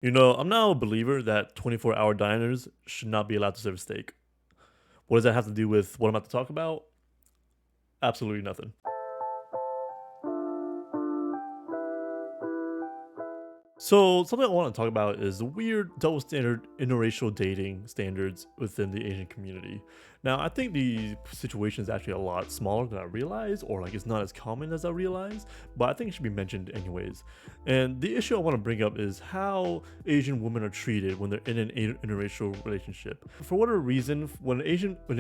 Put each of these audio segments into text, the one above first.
You know, I'm now a believer that 24-hour diners should not be allowed to serve steak. What does that have to do with what I'm about to talk about? Absolutely nothing. So, something I want to talk about is the weird double standard interracial dating standards within the Asian community. Now, I think the situation is actually a lot smaller than I realized, or like it's not as common as I realized, but I think it should be mentioned anyways. And the issue I want to bring up is how Asian women are treated when they're in an interracial relationship. For whatever reason, when an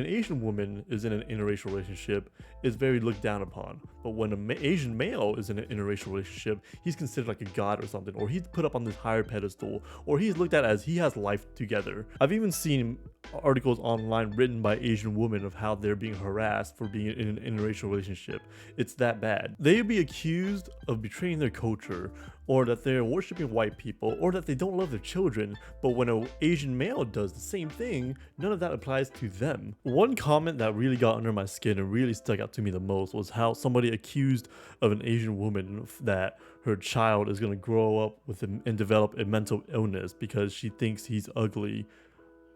Asian woman is in an interracial relationship, it's very looked down upon. But when an Asian male is in an interracial relationship, he's considered like a god or something, or he's put up on this higher pedestal, or he's looked at as he has life together. I've even seen articles online written by Asian women of how they're being harassed for being in an interracial relationship. It's that bad. They'd be accused of betraying their culture, or that they're worshiping white people, or that they don't love their children, but when an Asian male does the same thing, none of that applies to them. One comment that really got under my skin and really stuck out to me the most was how somebody accused of an Asian woman that her child is going to grow up with and develop a mental illness because she thinks he's ugly,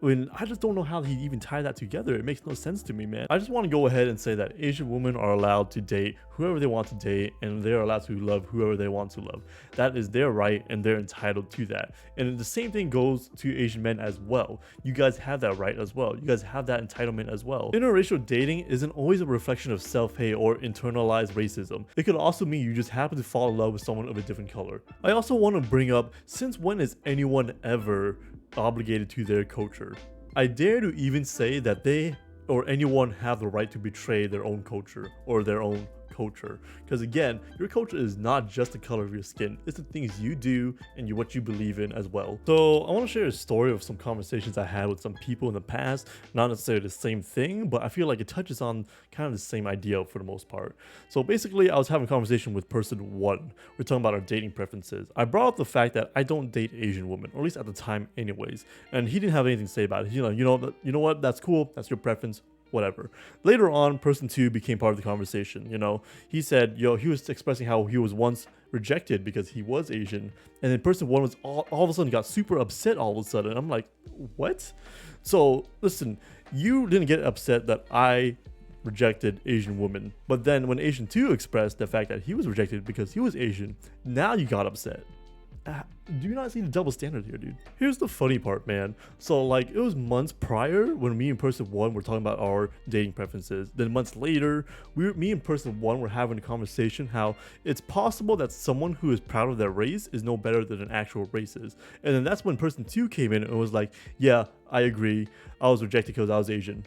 when I just don't know how he even tie that together. It makes no sense to me, man. I just want to go ahead and say that Asian women are allowed to date whoever they want to date, and they're allowed to love whoever they want to love. That is their right, and they're entitled to that. And the same thing goes to Asian men as well. You guys have that right as well. You guys have that entitlement as well. Interracial dating isn't always a reflection of self-hate or internalized racism. It could also mean you just happen to fall in love with someone of a different color. I also want to bring up, since when is anyone ever obligated to their culture? I dare to even say that they or anyone have the right to betray their own culture or their own culture, because again, your culture is not just the color of your skin, it's the things you do and what you believe in as well. So I want to share a story of some conversations I had with some people in the past, not necessarily the same thing, but I feel like it touches on kind of the same idea for the most part. So basically, I was having a conversation with person one. We're talking about our dating preferences. I brought up the fact that I don't date Asian women, or at least at the time anyways, and he didn't have anything to say about it. You know what, that's cool, that's your preference, whatever. Later on, person two became part of the conversation. He said, he was expressing how he was once rejected because he was Asian, and then person one was all of a sudden got super upset all of a sudden. I'm like, what? So listen, you didn't get upset that I rejected Asian women, but then when Asian two expressed the fact that he was rejected because he was Asian, now you got upset. Do you not see the double standard here, dude? Here's the funny part, man. So like, it was months prior when me and person one were talking about our dating preferences. Then months later, me and person one were having a conversation how it's possible that someone who is proud of their race is no better than an actual racist. And then that's when person two came in and was like, yeah, I agree, I was rejected because I was Asian.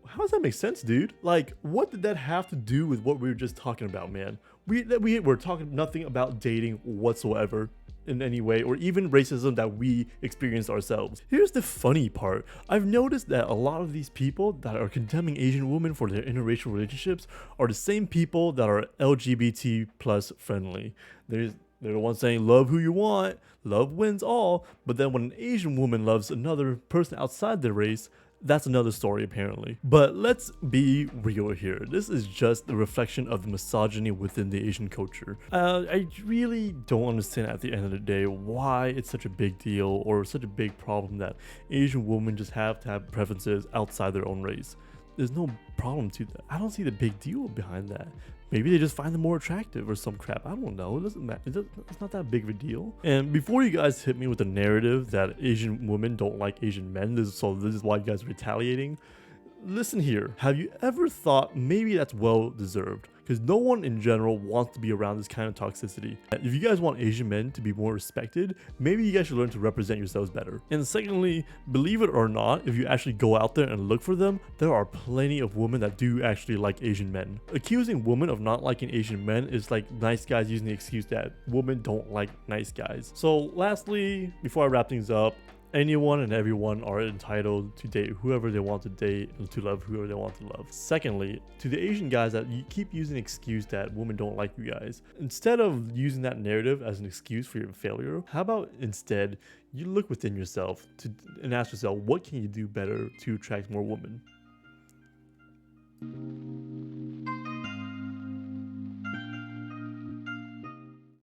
How does that make sense, dude? Like, what did that have to do with what we were just talking about, man? We were talking nothing about dating whatsoever in any way, or even racism that we experienced ourselves. Here's the funny part. I've noticed that a lot of these people that are condemning Asian women for their interracial relationships are the same people that are LGBT plus friendly. They're the ones saying love who you want, love wins all, but then when an Asian woman loves another person outside their race, that's another story apparently. But let's be real here. This is just a reflection of the misogyny within the Asian culture. I really don't understand at the end of the day why it's such a big deal or such a big problem that Asian women just have to have preferences outside their own race. There's no problem to that. I don't see the big deal behind that. Maybe they just find them more attractive or some crap. I don't know. It doesn't matter. It's not that big of a deal. And before you guys hit me with the narrative that Asian women don't like Asian men, this is why you guys are retaliating. Listen here. Have you ever thought maybe that's well deserved? Because no one in general wants to be around this kind of toxicity. If you guys want Asian men to be more respected, maybe you guys should learn to represent yourselves better. And secondly, believe it or not, if you actually go out there and look for them, there are plenty of women that do actually like Asian men. Accusing women of not liking Asian men is like nice guys using the excuse that women don't like nice guys. So lastly, before I wrap things up, anyone and everyone are entitled to date whoever they want to date and to love whoever they want to love. Secondly, to the Asian guys that you keep using the excuse that women don't like you guys, instead of using that narrative as an excuse for your failure, how about instead you look within yourself and ask yourself, what can you do better to attract more women?